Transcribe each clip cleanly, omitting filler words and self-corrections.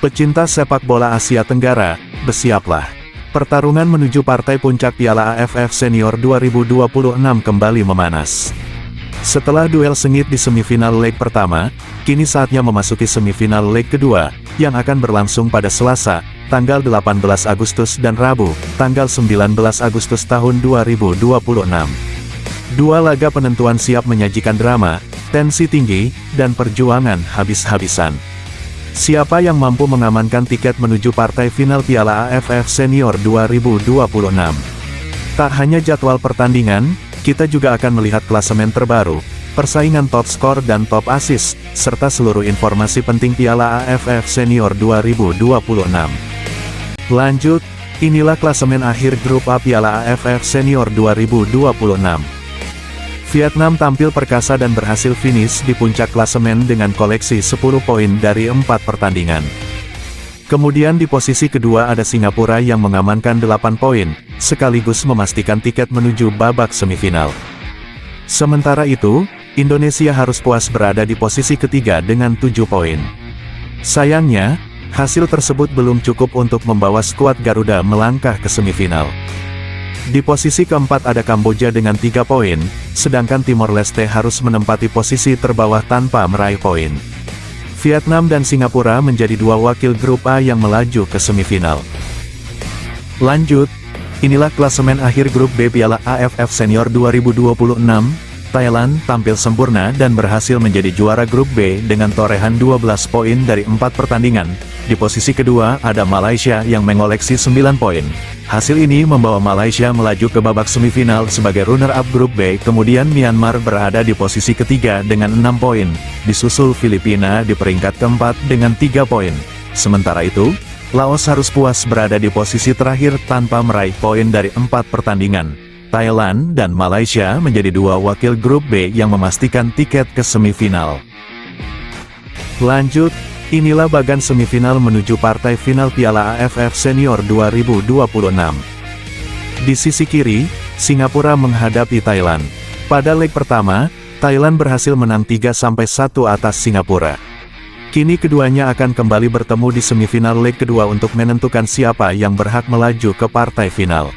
Pecinta sepak bola Asia Tenggara, bersiaplah. Pertarungan menuju partai puncak Piala AFF Senior 2026 kembali memanas. Setelah duel sengit di semifinal leg pertama, kini saatnya memasuki semifinal leg kedua, yang akan berlangsung pada Selasa, tanggal 18 Agustus dan Rabu, tanggal 19 Agustus tahun 2026. Dua laga penentuan siap menyajikan drama, tensi tinggi, dan perjuangan habis-habisan. Siapa yang mampu mengamankan tiket menuju partai final Piala AFF Senior 2026? Tak hanya jadwal pertandingan, kita juga akan melihat klasemen terbaru, persaingan top skor dan top assist, serta seluruh informasi penting Piala AFF Senior 2026. Lanjut, inilah klasemen akhir grup A Piala AFF Senior 2026. Vietnam tampil perkasa dan berhasil finish di puncak klasemen dengan koleksi 10 poin dari 4 pertandingan. Kemudian di posisi kedua ada Singapura yang mengamankan 8 poin, sekaligus memastikan tiket menuju babak semifinal. Sementara itu, Indonesia harus puas berada di posisi ketiga dengan 7 poin. Sayangnya, hasil tersebut belum cukup untuk membawa skuad Garuda melangkah ke semifinal. Di posisi keempat ada Kamboja dengan 3 poin, sedangkan Timor Leste harus menempati posisi terbawah tanpa meraih poin. Vietnam dan Singapura menjadi dua wakil grup A yang melaju ke semifinal. Lanjut, inilah klasemen akhir grup B Piala AFF Senior 2026. Thailand tampil sempurna dan berhasil menjadi juara grup B dengan torehan 12 poin dari 4 pertandingan. Di posisi kedua ada Malaysia yang mengoleksi 9 poin. Hasil ini membawa Malaysia melaju ke babak semifinal sebagai runner-up grup B. Kemudian Myanmar berada di posisi ketiga dengan 6 poin. Disusul Filipina di peringkat keempat dengan 3 poin. Sementara itu, Laos harus puas berada di posisi terakhir tanpa meraih poin dari 4 pertandingan. Thailand dan Malaysia menjadi dua wakil grup B yang memastikan tiket ke semifinal. Lanjut, inilah bagan semifinal menuju partai final Piala AFF Senior 2026. Di sisi kiri, Singapura menghadapi Thailand. Pada leg pertama, Thailand berhasil menang 3-1 atas Singapura. Kini keduanya akan kembali bertemu di semifinal leg kedua untuk menentukan siapa yang berhak melaju ke partai final.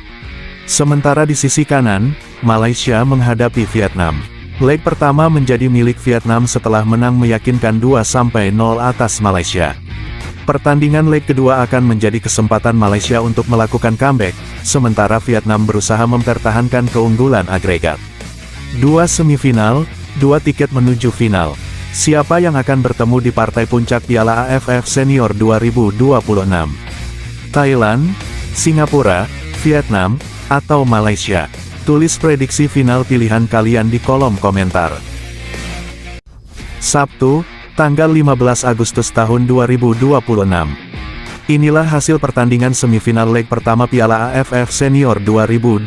Sementara di sisi kanan, Malaysia menghadapi Vietnam. Leg pertama menjadi milik Vietnam setelah menang meyakinkan 2-0 atas Malaysia. Pertandingan leg kedua akan menjadi kesempatan Malaysia untuk melakukan comeback, sementara Vietnam berusaha mempertahankan keunggulan agregat. Dua semifinal, dua tiket menuju final. Siapa yang akan bertemu di partai puncak Piala AFF Senior 2026? Thailand, Singapura, Vietnam, atau Malaysia? Tulis prediksi final pilihan kalian di kolom komentar. Sabtu, tanggal 15 Agustus tahun 2026. Inilah hasil pertandingan semifinal leg pertama Piala AFF Senior 2026.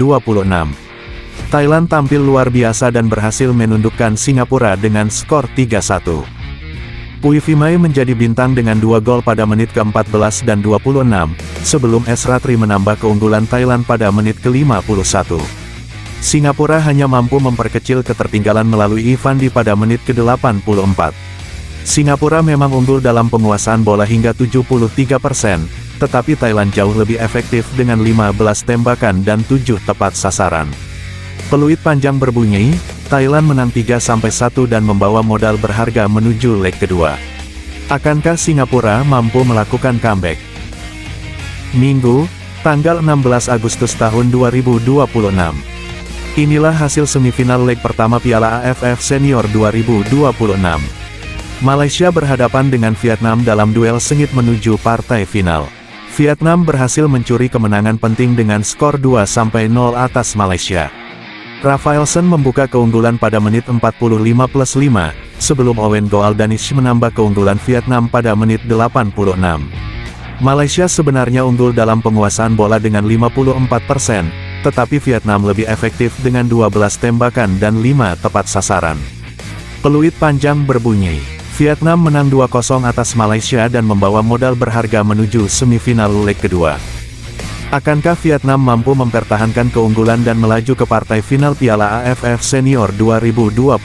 Thailand tampil luar biasa dan berhasil menundukkan Singapura dengan skor 3-1. Puivimai menjadi bintang dengan 2 gol pada menit ke-14 dan 26, sebelum S. Ratri menambah keunggulan Thailand pada menit ke-51. Singapura hanya mampu memperkecil ketertinggalan melalui Ivandi pada menit ke-84. Singapura memang unggul dalam penguasaan bola hingga 73%, tetapi Thailand jauh lebih efektif dengan 15 tembakan dan 7 tepat sasaran. Peluit panjang berbunyi, Thailand menang 3-1 dan membawa modal berharga menuju leg kedua. Akankah Singapura mampu melakukan comeback? Minggu, tanggal 16 Agustus tahun 2026. Inilah hasil semifinal leg pertama Piala AFF Senior 2026. Malaysia berhadapan dengan Vietnam dalam duel sengit menuju partai final. Vietnam berhasil mencuri kemenangan penting dengan skor 2-0 atas Malaysia. Rafaelson membuka keunggulan pada menit 45+5, sebelum Owen Goaldanish menambah keunggulan Vietnam pada menit 86. Malaysia sebenarnya unggul dalam penguasaan bola dengan 54%, tetapi Vietnam lebih efektif dengan 12 tembakan dan 5 tepat sasaran. Peluit panjang berbunyi, Vietnam menang 2-0 atas Malaysia dan membawa modal berharga menuju semifinal leg kedua. Akankah Vietnam mampu mempertahankan keunggulan dan melaju ke partai final Piala AFF Senior 2026?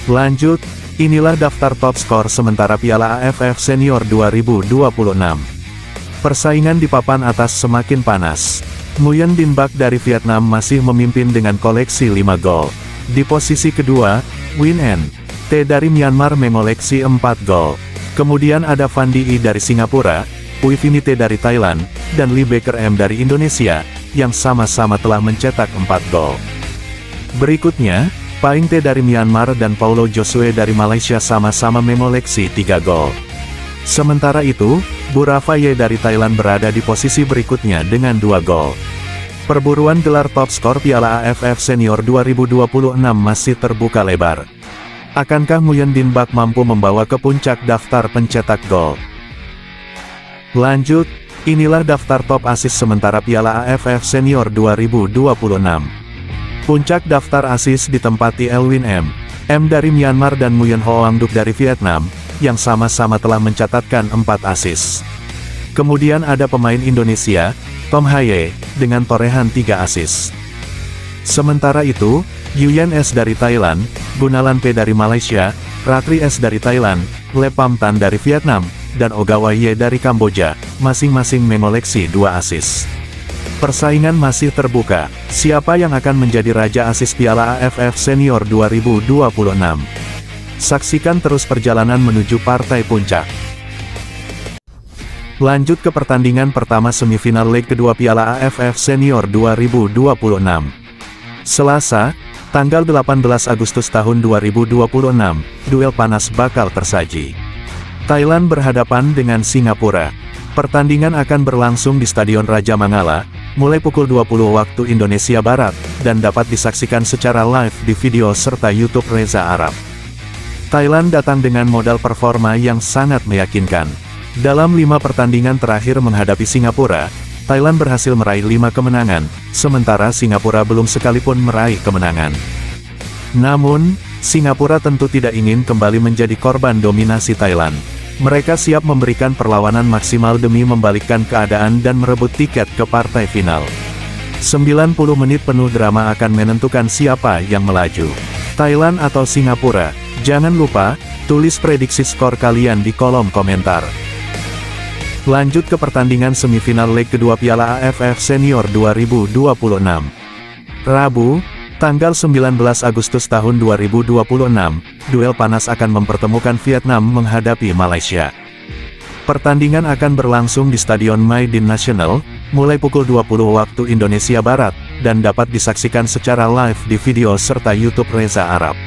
Lanjut, Inilah daftar top skor sementara Piala AFF Senior 2026. Persaingan di papan atas semakin panas. Nguyen Din Bak dari Vietnam masih memimpin dengan koleksi 5 gol. Di posisi kedua, Win En T dari Myanmar mengoleksi 4 gol. Kemudian ada Van Dii dari Singapura, Uivini T dari Thailand, dan Lee Baker M dari Indonesia, yang sama-sama telah mencetak 4 gol. Berikutnya, Paing T dari Myanmar dan Paulo Josue dari Malaysia sama-sama mengoleksi 3 gol. Sementara itu, Burafa Ye dari Thailand berada di posisi berikutnya dengan 2 gol. Perburuan gelar top skor Piala AFF Senior 2026 masih terbuka lebar. Akankah Nguyen Din Bak mampu membawa ke puncak daftar pencetak gol? Lanjut, inilah daftar top assist sementara Piala AFF Senior 2026. Puncak daftar assist ditempati Elwin M dari Myanmar dan Nguyen Hoang Duc dari Vietnam, yang sama-sama telah mencatatkan 4 assist. Kemudian ada pemain Indonesia, Tom Haye, dengan torehan 3 assist. Sementara itu, Nguyen S dari Thailand, Gunalan P dari Malaysia, Ratri S dari Thailand, Lepam Tan dari Vietnam, dan Ogawa Ye dari Kamboja, masing-masing mengoleksi 2 assist. Persaingan masih terbuka, siapa yang akan menjadi raja assist Piala AFF Senior 2026? Saksikan terus perjalanan menuju partai puncak. Lanjut ke pertandingan pertama semifinal leg kedua Piala AFF Senior 2026. Selasa, tanggal 18 Agustus tahun 2026, duel panas bakal tersaji. Thailand berhadapan dengan Singapura. Pertandingan akan berlangsung di Stadion Raja Mangala, mulai pukul 20 waktu Indonesia Barat, dan dapat disaksikan secara live di video serta YouTube Reza Arab. Thailand datang dengan modal performa yang sangat meyakinkan. Dalam 5 pertandingan terakhir menghadapi Singapura, Thailand berhasil meraih 5 kemenangan, sementara Singapura belum sekalipun meraih kemenangan. Namun, Singapura tentu tidak ingin kembali menjadi korban dominasi Thailand. Mereka siap memberikan perlawanan maksimal demi membalikkan keadaan dan merebut tiket ke partai final. 90 menit penuh drama akan menentukan siapa yang melaju, Thailand atau Singapura. Jangan lupa, tulis prediksi skor kalian di kolom komentar. Lanjut ke pertandingan semifinal leg kedua Piala AFF Senior 2026. Rabu, tanggal 19 Agustus tahun 2026, duel panas akan mempertemukan Vietnam menghadapi Malaysia. Pertandingan akan berlangsung di Stadion My Dinh National, mulai pukul 20 waktu Indonesia Barat, dan dapat disaksikan secara live di video serta YouTube Reza Arab.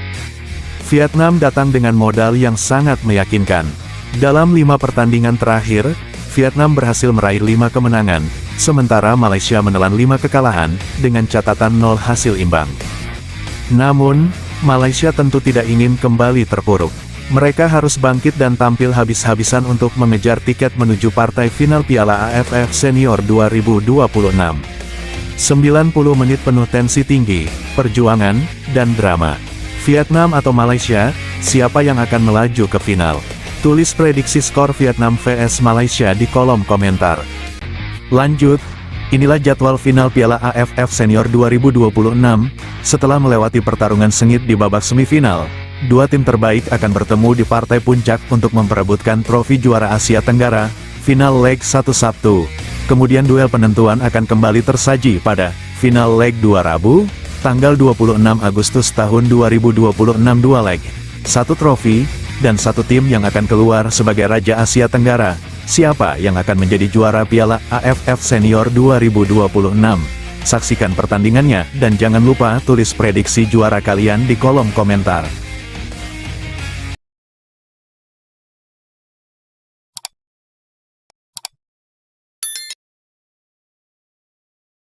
Vietnam datang dengan modal yang sangat meyakinkan. Dalam 5 pertandingan terakhir, Vietnam berhasil meraih 5 kemenangan, sementara Malaysia menelan 5 kekalahan, dengan catatan 0 hasil imbang. Namun, Malaysia tentu tidak ingin kembali terpuruk. Mereka harus bangkit dan tampil habis-habisan untuk mengejar tiket menuju partai final Piala AFF Senior 2026. 90 menit penuh tensi tinggi, perjuangan, dan drama. Vietnam atau Malaysia, siapa yang akan melaju ke final? Tulis prediksi skor Vietnam vs Malaysia di kolom komentar. Lanjut, inilah jadwal final Piala AFF Senior 2026. Setelah melewati pertarungan sengit di babak semifinal, 2 tim terbaik akan bertemu di partai puncak untuk memperebutkan trofi juara Asia Tenggara, final leg 1 Sabtu. Kemudian duel penentuan akan kembali tersaji pada final leg 2 Rabu, tanggal 26 Agustus tahun 2026. 2 leg, 1 trofi, dan 1 tim yang akan keluar sebagai Raja Asia Tenggara. Siapa yang akan menjadi juara Piala AFF Senior 2026? Saksikan pertandingannya, dan jangan lupa tulis prediksi juara kalian di kolom komentar.